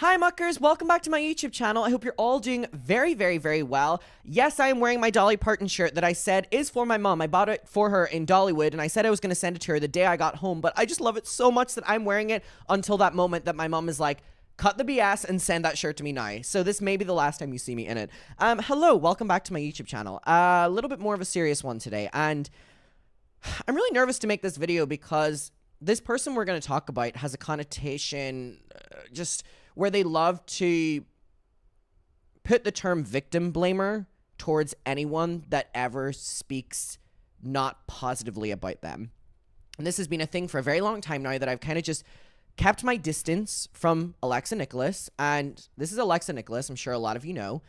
Hi muckers, welcome back to my YouTube channel. I hope you're all doing very well. Yes, I am wearing my Dolly Parton shirt that I said is for my mom. I bought it for her in Dollywood and I said I was going to send it to her the day I got home, but I just love it so much that I'm wearing it until that moment that my mom is like, cut the BS and send that shirt to me now. So this may be the last time you see me in it. Hello, welcome back to my YouTube channel. A little bit more of a serious one today, and I'm really nervous to make this video because this person we're going to talk about has a connotation just where they love to put the term victim blamer towards anyone that ever speaks not positively about them. And this has been a thing for a very long time now that I've kind of just kept my distance from Alexa Nikolas. And this is Alexa Nikolas. I'm sure a lot of you know.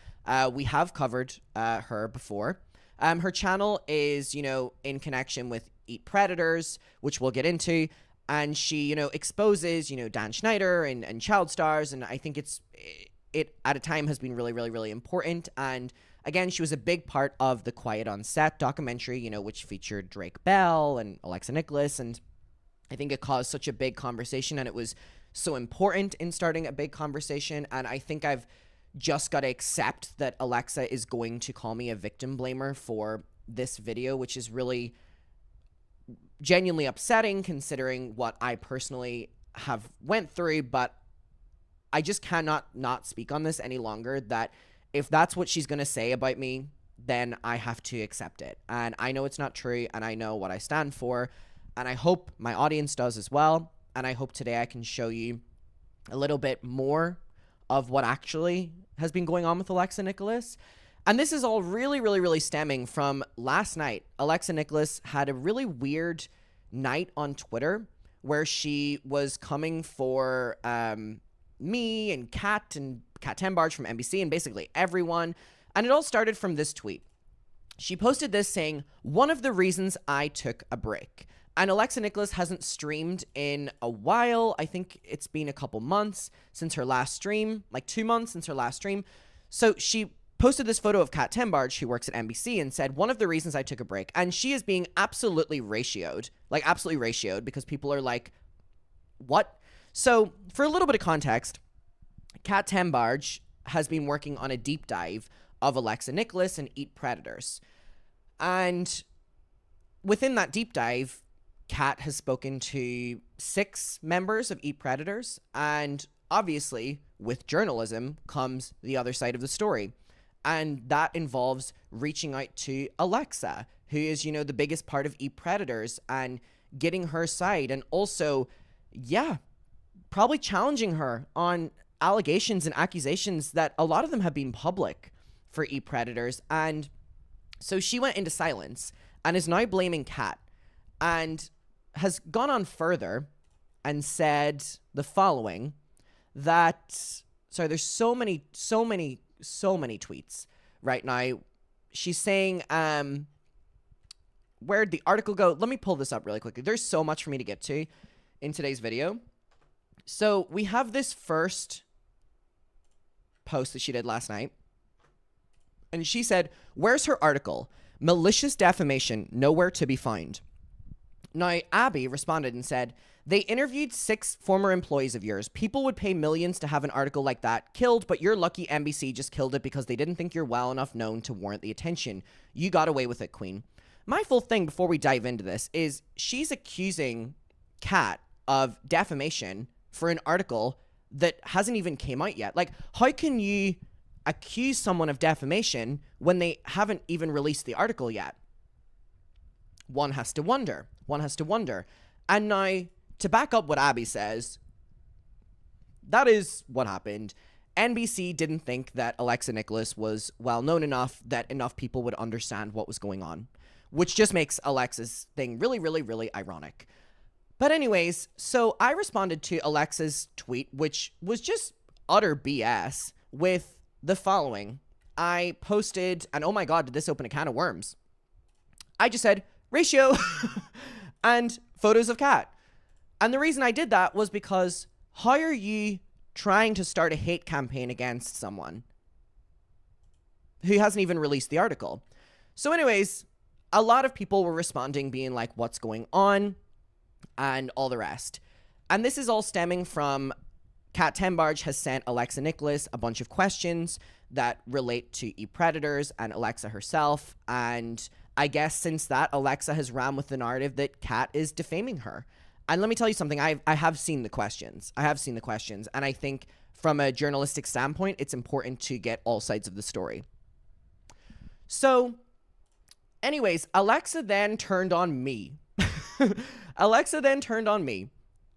We have covered her before. Her channel is, in connection with Eat Predators, which we'll get into. And she, exposes, Dan Schneider and child stars. And I think it at a time has been really important. And again, she was a big part of the Quiet on Set documentary, which featured Drake Bell and Alexa Nikolas. And I think it caused such a big conversation, and it was so important in starting a big conversation. And I think I've just got to accept that Alexa is going to call me a victim blamer for this video, which is really genuinely upsetting considering what I personally have went through. But I just cannot not speak on this any longer, that if that's what she's going to say about me, then I have to accept it. And I know it's not true, and I know what I stand for, and I hope my audience does as well. And I hope today I can show you a little bit more of what actually has been going on with Alexa Nikolas. And this is all really stemming from last night. Alexa Nikolas had a really weird night on Twitter where she was coming for me and Kat Tenbarge from NBC and basically everyone. And it all started from this tweet. She posted this saying, "One of the reasons I took a break." And Alexa Nikolas hasn't streamed in a while. I think it's been a couple months since her last stream, like 2 months since her last stream. So she posted this photo of Kat Tenbarge, who works at NBC, and said, "One of the reasons I took a break." And she is being absolutely ratioed, because people are like, what? So for a little bit of context, Kat Tenbarge has been working on a deep dive of Alexa Nikolas and Eat Predators. And within that deep dive, Kat has spoken to 6 members of Eat Predators. And obviously, with journalism comes the other side of the story. And that involves reaching out to Alexa, who is, the biggest part of Eat Predators, and getting her side. And also, probably challenging her on allegations and accusations that a lot of them have been public for Eat Predators. And so she went into silence and is now blaming Kat, and has gone on further and said the following, that, sorry, there's so many tweets right now. She's saying, where'd the article go? Let me pull this up really quickly. There's so much for me to get to in today's video. So we have this first post that she did last night. And she said, "Where's her article? Malicious defamation, nowhere to be found." Now, Abby responded and said, "They interviewed 6 former employees of yours. People would pay millions to have an article like that killed, but you're lucky NBC just killed it because they didn't think you're well enough known to warrant the attention. You got away with it, Queen." My full thing before we dive into this is she's accusing Kat of defamation for an article that hasn't even came out yet. Like, how can you accuse someone of defamation when they haven't even released the article yet? One has to wonder. And now, to back up what Abby says, that is what happened. NBC didn't think that Alexa Nikolas was well known enough that enough people would understand what was going on, which just makes Alexa's thing really ironic. But anyways, so I responded to Alexa's tweet, which was just utter BS, with the following. I posted, and oh my god, did this open a can of worms. I just said, ratio, and photos of Kat. And the reason I did that was because how are you trying to start a hate campaign against someone who hasn't even released the article? So anyways, a lot of people were responding being like, what's going on? And all the rest. And this is all stemming from Kat Tembarge has sent Alexa Nikolas a bunch of questions that relate to e-predators and Alexa herself. And I guess since that, Alexa has ran with the narrative that Kat is defaming her. And let me tell you something. I have seen the questions. And I think from a journalistic standpoint, it's important to get all sides of the story. So anyways, Alexa then turned on me.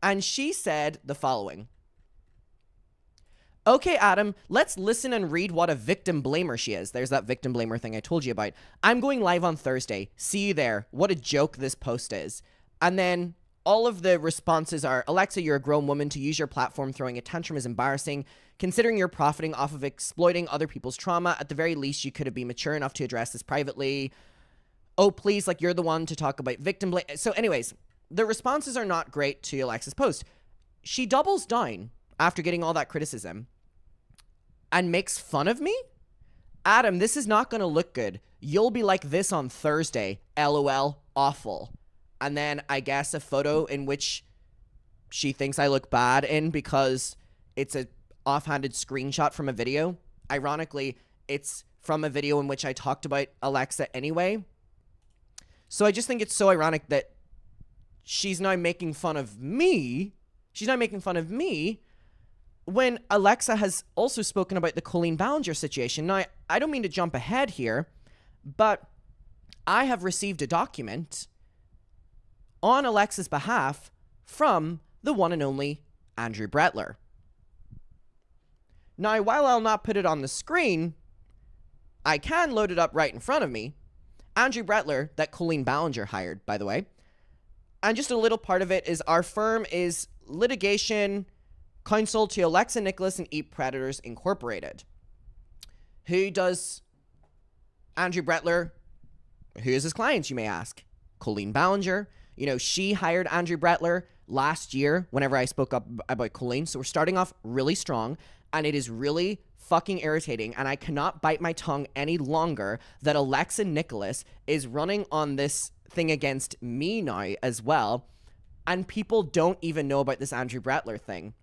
And she said the following. Okay, Adam, let's listen and read what a victim blamer she is. There's that victim blamer thing I told you about. I'm going live on Thursday. See you there. What a joke this post is. And then all of the responses are, Alexa, you're a grown woman. To use your platform throwing a tantrum is embarrassing. Considering you're profiting off of exploiting other people's trauma, at the very least, you could have been mature enough to address this privately. Oh, please, like you're the one to talk about victim blame. So anyways, the responses are not great to Alexa's post. She doubles down after getting all that criticism and makes fun of me? Adam, this is not going to look good. You'll be like this on Thursday. LOL. Awful. And then I guess a photo in which she thinks I look bad in because it's a offhanded screenshot from a video. Ironically, it's from a video in which I talked about Alexa anyway. So I just think it's so ironic that she's now making fun of me. When Alexa has also spoken about the Colleen Ballinger situation. Now, I don't mean to jump ahead here, but I have received a document on Alexa's behalf from the one and only Andrew Brettler. Now, while I'll not put it on the screen, I can load it up right in front of me. Andrew Brettler, that Colleen Ballinger hired, by the way. And just a little part of it is our firm is litigation counsel to Alexa Nikolas and e-predators Incorporated. Who does Andrew Brettler, who is his clients, you may ask? Colleen Ballinger. You know, she hired Andrew Brettler last year whenever I spoke up about Colleen. So we're starting off really strong, and it is really fucking irritating, and I cannot bite my tongue any longer that Alexa Nikolas is running on this thing against me now as well, and people don't even know about this Andrew Brettler thing.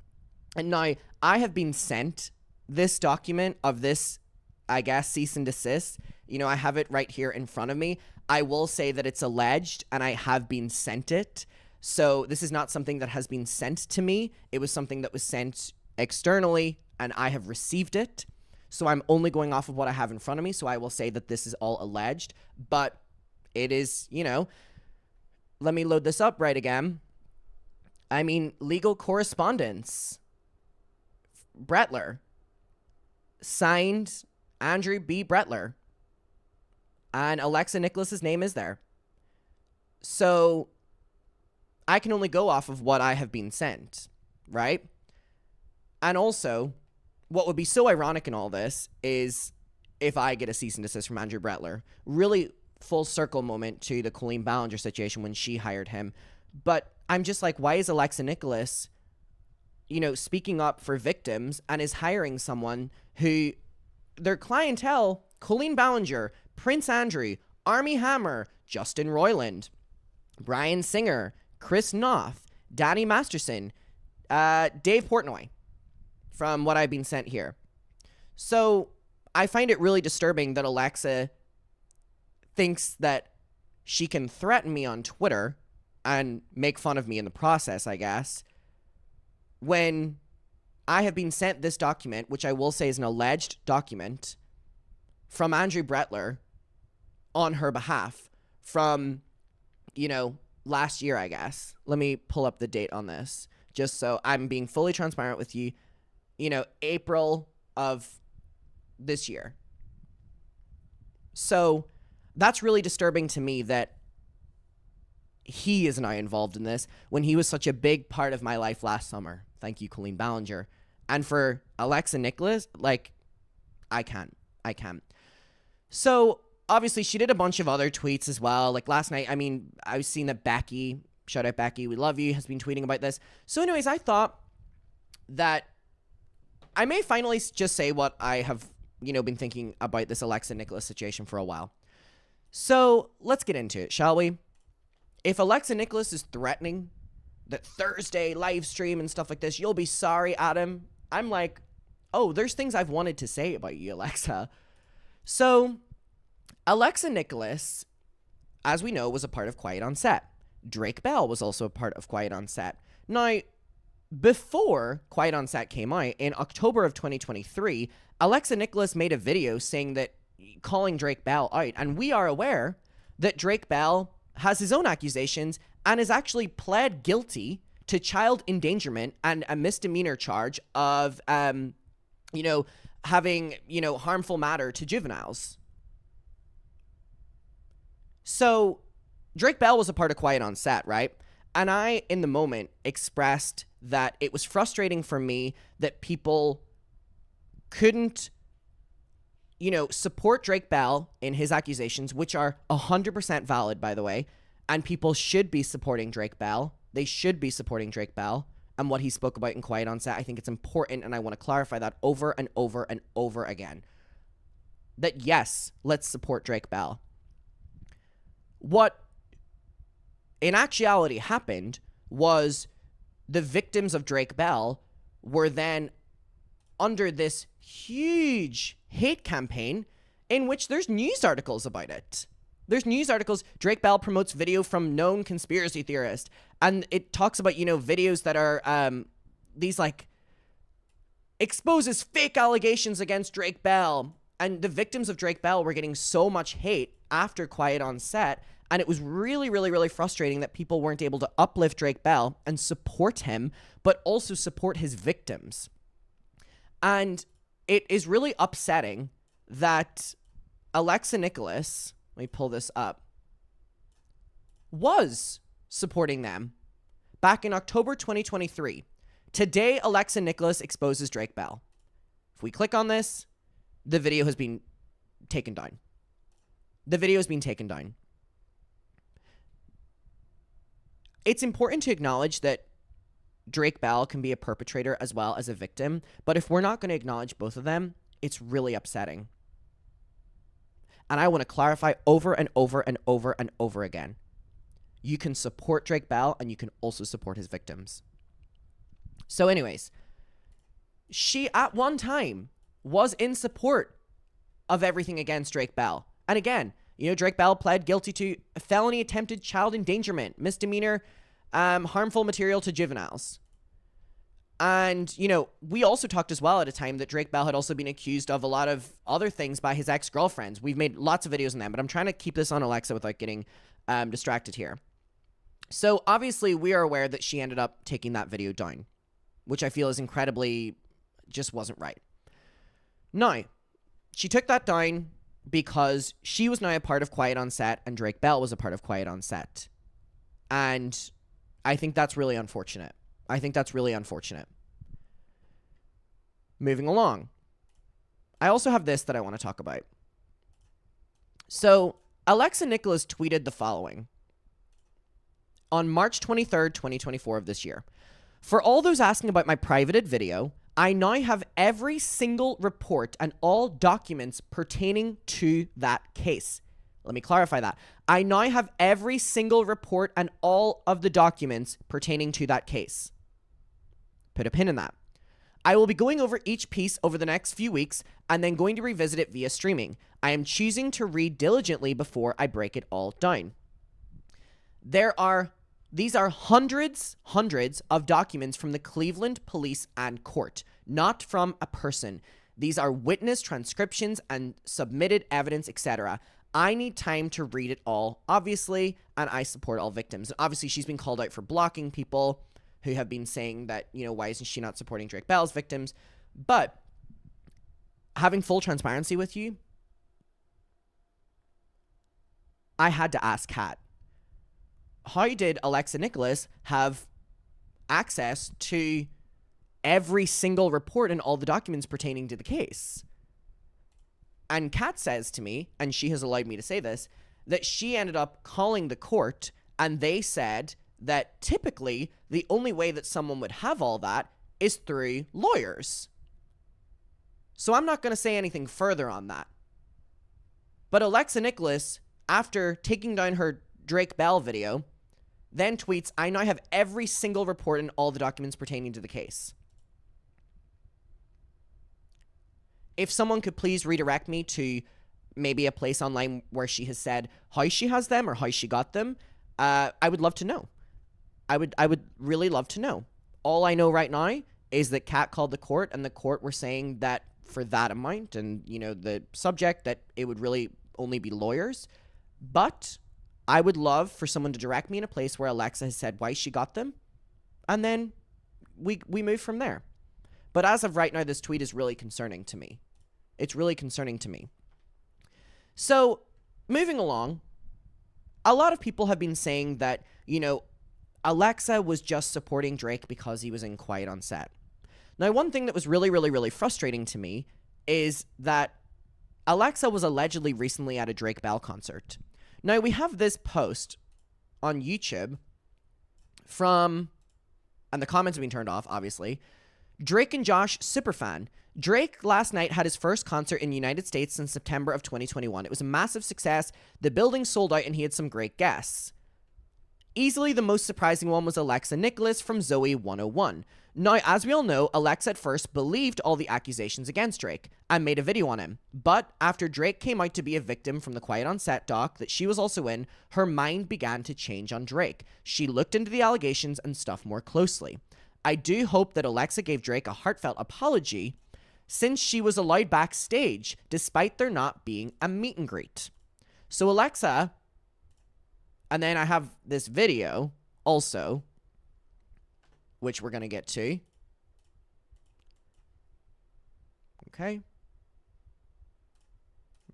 And now I have been sent this document of this, I guess, cease and desist. You know, I have it right here in front of me. I will say that it's alleged and I have been sent it. So this is not something that has been sent to me. It was something that was sent externally and I have received it. So I'm only going off of what I have in front of me. So I will say that this is all alleged, but it is, you know, let me load this up right again. I mean, legal correspondence. Brettler. Signed Andrew B. Brettler. And Alexa Nikolas's name is there. So I can only go off of what I have been sent, right? And also, what would be so ironic in all this is if I get a cease and desist from Andrew Brettler. Really full circle moment to the Colleen Ballinger situation when she hired him. But I'm just like, why is Alexa Nikolas, you know, speaking up for victims and is hiring someone who their clientele, Colleen Ballinger, Prince Andrew, Armie Hammer, Justin Roiland, Brian Singer, Chris Noth, Danny Masterson, Dave Portnoy, from what I've been sent here. So I find it really disturbing that Alexa thinks that she can threaten me on Twitter and make fun of me in the process, I guess, when I have been sent this document, which I will say is an alleged document, from Andrew Brettler on her behalf from, you know, last year, I guess. Let me pull up the date on this, just so I'm being fully transparent with you. You know, April of this year. So that's really disturbing to me that he is now involved in this when he was such a big part of my life last summer. Thank you, Colleen Ballinger. And for Alexa Nikolas, like, I can't. So obviously she did a bunch of other tweets as well. Like last night, I mean, I was seeing that Becky, shout out Becky, we love you, has been tweeting about this. So anyways, I thought that I may finally just say what I have, you know, been thinking about this Alexa Nikolas situation for a while. So let's get into it, shall we? If Alexa Nikolas is threatening that Thursday live stream and stuff like this. You'll be sorry, Adam. I'm like, oh, there's things I've wanted to say about you, Alexa. So Alexa Nikolas, as we know, was a part of Quiet on Set. Drake Bell was also a part of Quiet on Set. Now, before Quiet on Set came out, in October of 2023, Alexa Nikolas made a video saying that, calling Drake Bell out. And we are aware that Drake Bell has his own accusations and is actually pled guilty to child endangerment and a misdemeanor charge of, having, harmful matter to juveniles. So Drake Bell was a part of Quiet on Set, right? And I, in the moment, expressed that it was frustrating for me that people couldn't, support Drake Bell in his accusations, which are 100% valid, by the way, and people should be supporting Drake Bell. They should be supporting Drake Bell and what he spoke about in Quiet on Set. I think it's important, and I want to clarify that over and over and over again. That, yes, let's support Drake Bell. What in actuality happened was the victims of Drake Bell were then under this huge hate campaign in which there's news articles about it. There's news articles. Drake Bell promotes video from known conspiracy theorist. And it talks about, videos that are these exposes fake allegations against Drake Bell. And the victims of Drake Bell were getting so much hate after Quiet on Set. And it was really, really, really frustrating that people weren't able to uplift Drake Bell and support him, but also support his victims. And it is really upsetting that Alexa Nikolas, let me pull this up, was supporting them back in October 2023. Today, Alexa Nikolas exposes Drake Bell. If we click on this, the video has been taken down. The video has been taken down. It's important to acknowledge that Drake Bell can be a perpetrator as well as a victim, but if we're not going to acknowledge both of them, it's really upsetting. And I want to clarify over and over and over and over again. You can support Drake Bell and you can also support his victims. So anyways, she at one time was in support of everything against Drake Bell. And again, Drake Bell pled guilty to a felony attempted child endangerment, misdemeanor, harmful material to juveniles. And, we also talked as well at a time that Drake Bell had also been accused of a lot of other things by his ex-girlfriends. We've made lots of videos on them, but I'm trying to keep this on Alexa without getting distracted here. So obviously we are aware that she ended up taking that video down, which I feel is incredibly, just wasn't right. Now, she took that down because she was now a part of Quiet on Set and Drake Bell was a part of Quiet on Set. And I think that's really unfortunate. Moving along. I also have this that I want to talk about. So, Alexa Nikolas tweeted the following on March 23rd, 2024 of this year. For all those asking about my privated video, I now have every single report and all documents pertaining to that case. Let me clarify that. I now have every single report and all of the documents pertaining to that case. Put a pin in that. I will be going over each piece over the next few weeks and then going to revisit it via streaming. I am choosing to read diligently before I break it all down. These are hundreds of documents from the Cleveland police and court, not from a person. These are witness transcriptions and submitted evidence, etc. I need time to read it all, obviously, and I support all victims. Obviously, she's been called out for blocking people who have been saying that, why isn't she not supporting Drake Bell's victims? But having full transparency with you, I had to ask Kat, how did Alexa Nikolas have access to every single report and all the documents pertaining to the case? And Kat says to me, and she has allowed me to say this, that she ended up calling the court and they said that typically the only way that someone would have all that is through lawyers. So I'm not going to say anything further on that. But Alexa Nikolas, after taking down her Drake Bell video, then tweets, "I now have every single report and all the documents pertaining to the case. If someone could please redirect me to maybe a place online where she has said how she has them or how she got them, I would love to know. I would really love to know. All I know right now is that Kat called the court, and the court were saying that for that amount and, you know, the subject, that it would really only be lawyers. But I would love for someone to direct me in a place where Alexa has said why she got them, and then we move from there. But as of right now, this tweet is really concerning to me. It's really concerning to me. So, moving along, a lot of people have been saying that, you know, Alexa was just supporting Drake because he was in Quiet on Set. Now, one thing that was really, really, really frustrating to me is that Alexa was allegedly recently at a Drake Bell concert. Now, we have this post on YouTube from, and the comments have been turned off, obviously, Drake and Josh superfan. Drake last night had his first concert in the United States since September of 2021. It was a massive success. The building sold out and he had some great guests. Easily the most surprising one was Alexa Nikolas from Zoe 101. Now, as we all know, Alexa at first believed all the accusations against Drake and made a video on him. But after Drake came out to be a victim from the Quiet on Set doc that she was also in, her mind began to change on Drake. She looked into the allegations and stuff more closely. I do hope that Alexa gave Drake a heartfelt apology since she was allowed backstage despite there not being a meet and greet. So Alexa, and then I have this video also, which we're going to get to. Okay.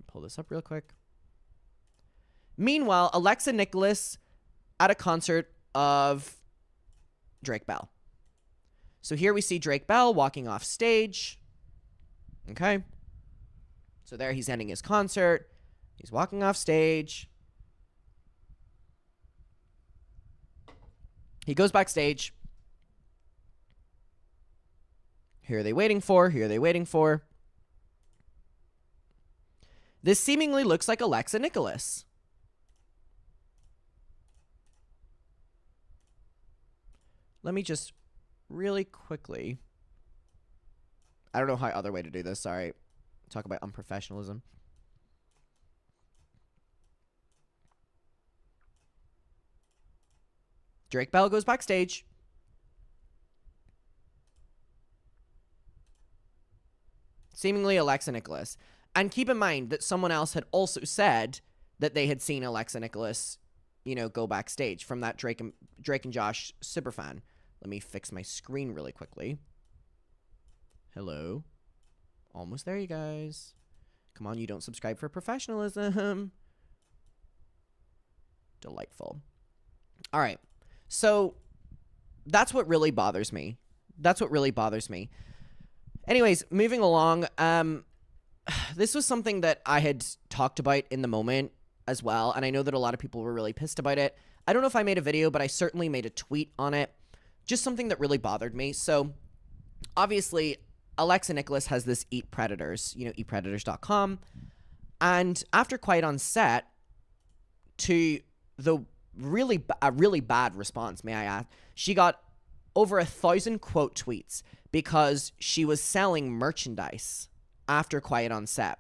Pull this up real quick. Meanwhile, Alexa Nikolas at a concert of Drake Bell. So here we see Drake Bell walking off stage. Okay. So there he's ending his concert. He's walking off stage. He goes backstage. Who are they waiting for? Who are they waiting for? This seemingly looks like Alexa Nikolas. Let me just really quickly. I don't know how other way to do this. Sorry. Talk about unprofessionalism. Drake Bell goes backstage. Seemingly Alexa Nikolas. And keep in mind that someone else had also said that they had seen Alexa Nikolas, you know, go backstage from that Drake and Josh superfan. Let me fix my screen really quickly. Hello. Almost there, you guys. Come on, you don't subscribe for professionalism. Delightful. All right. So that's what really bothers me. That's what really bothers me. Anyways, moving along, this was something that I had talked about in the moment as well, and I know that a lot of people were really pissed about it. I don't know if I made a video, but I certainly made a tweet on it. Just something that really bothered me. So, obviously, Alexa Nikolas has this Eat Predators, you know, eatpredators.com. And after Quiet on Set, to the really bad response, may I add, she got over 1,000 quote tweets because she was selling merchandise after Quiet on Set.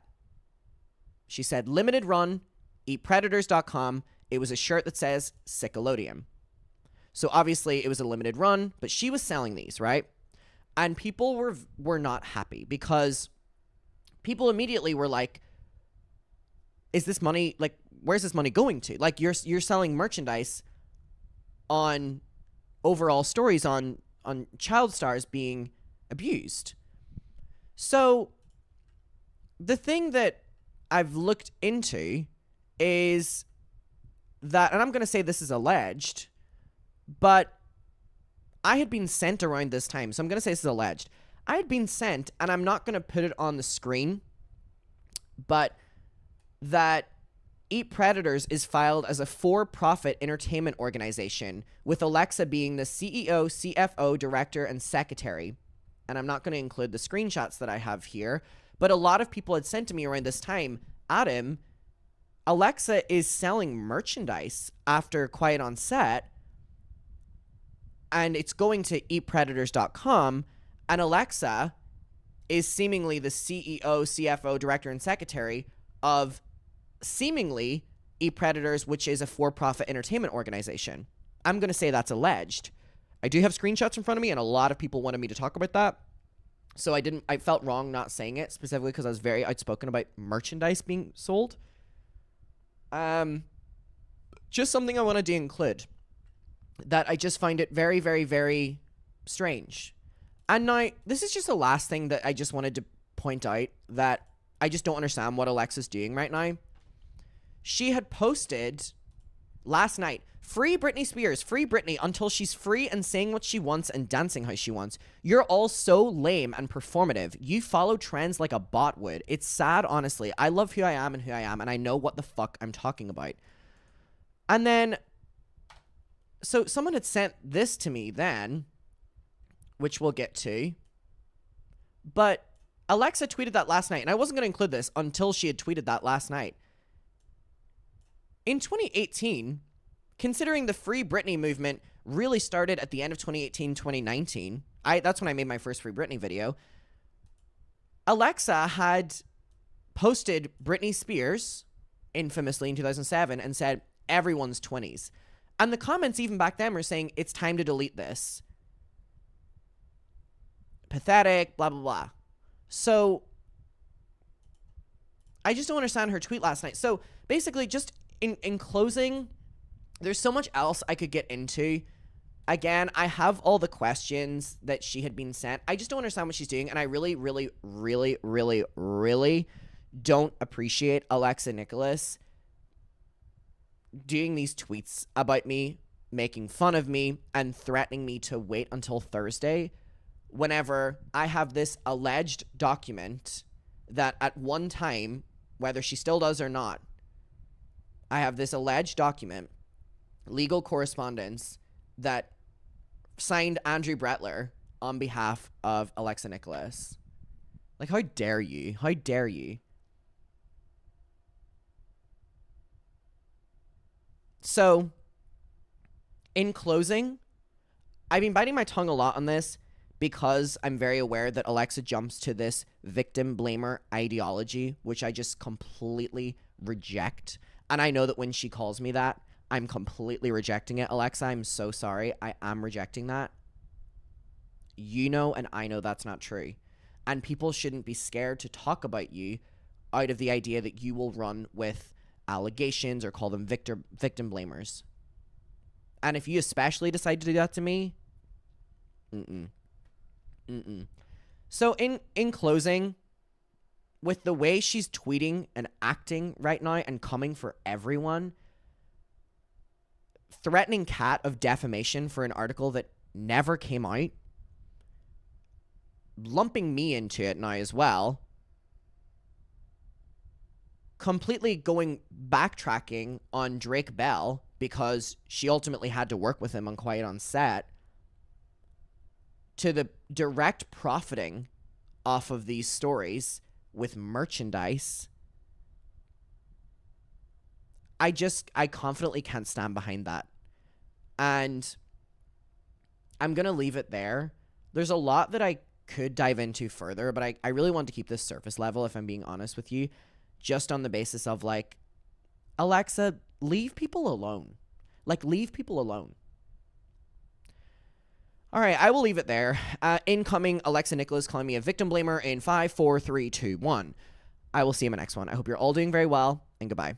She said, limited run, eatpredators.com. It was a shirt that says Sickalodium. So obviously it was a limited run, but she was selling these, right? And people were not happy because people immediately were like, is this money, like, where's this money going to? Like, you're selling merchandise on overall stories on child stars being abused. So the thing that I've looked into is that, and I'm going to say this is alleged, but I had been sent around this time, so I'm going to say this is alleged. I had been sent, and I'm not going to put it on the screen, but that Eat Predators is filed as a for-profit entertainment organization, with Alexa being the CEO, CFO, director, and secretary. And I'm not going to include the screenshots that I have here, but a lot of people had sent to me around this time, Alexa is selling merchandise after Quiet on Set, and it's going to eatpredators.com, and Alexa is seemingly the CEO, CFO, director, and secretary of seemingly Eat Predators, which is a for-profit entertainment organization. I'm going to say that's alleged. I do have screenshots in front of me, and a lot of people wanted me to talk about that. So I felt wrong not saying it, specifically because I was very outspoken about merchandise being sold. Just something I wanted to include, that I just find it very, very, very strange. And now, this is just the last thing that I just wanted to point out, that I just don't understand what Alexa's doing right now. She had posted last night, free Britney Spears, free Britney until she's free and saying what she wants and dancing how she wants. You're all so lame and performative. You follow trends like a bot would. It's sad, honestly. I love who I am, and I know what the fuck I'm talking about. And then, so someone had sent this to me then, which we'll get to. But Alexa tweeted that last night, and I wasn't going to include this until she had tweeted that last night. In 2018, considering the Free Britney movement really started at the end of 2018, 2019, that's when I made my first Free Britney video, Alexa had posted Britney Spears, infamously in 2007, and said, everyone's 20s. And the comments even back then were saying, it's time to delete this. Pathetic, blah, blah, blah. So, I just don't understand her tweet last night. So, basically, just in closing, there's so much else I could get into. Again, I have all the questions that she had been sent. I just don't understand what she's doing, and I really, really, really, really, really don't appreciate Alexa Nikolas doing these tweets about me, making fun of me, and threatening me to wait until Thursday whenever I have this alleged document that at one time, whether she still does or not, I have this alleged document, legal correspondence, that signed Andrew Brettler on behalf of Alexa Nikolas. Like, how dare you? How dare you? So, in closing, I've been biting my tongue a lot on this because I'm very aware that Alexa jumps to this victim blamer ideology, which I just completely reject. And I know that when she calls me that, I'm completely rejecting it. Alexa, I'm so sorry. I am rejecting that. You know, and I know that's not true. And people shouldn't be scared to talk about you out of the idea that you will run with allegations or call them victim blamers. And if you especially decide to do that to me, So in closing, with the way she's tweeting and acting right now and coming for everyone, threatening Kat of defamation for an article that never came out, lumping me into it now as well, completely backtracking on Drake Bell because she ultimately had to work with him on Quiet on Set, to the direct profiting off of these stories with merchandise. I confidently can't stand behind that. And I'm going to leave it there. There's a lot that I could dive into further, but I really want to keep this surface level, if I'm being honest with you, just on the basis of, like, Alexa, leave people alone. Like, leave people alone. All right, I will leave it there. Incoming Alexa Nikolas calling me a victim blamer in 5, 4, 3, 2, 1. I will see you in my next one. I hope you're all doing very well, and goodbye.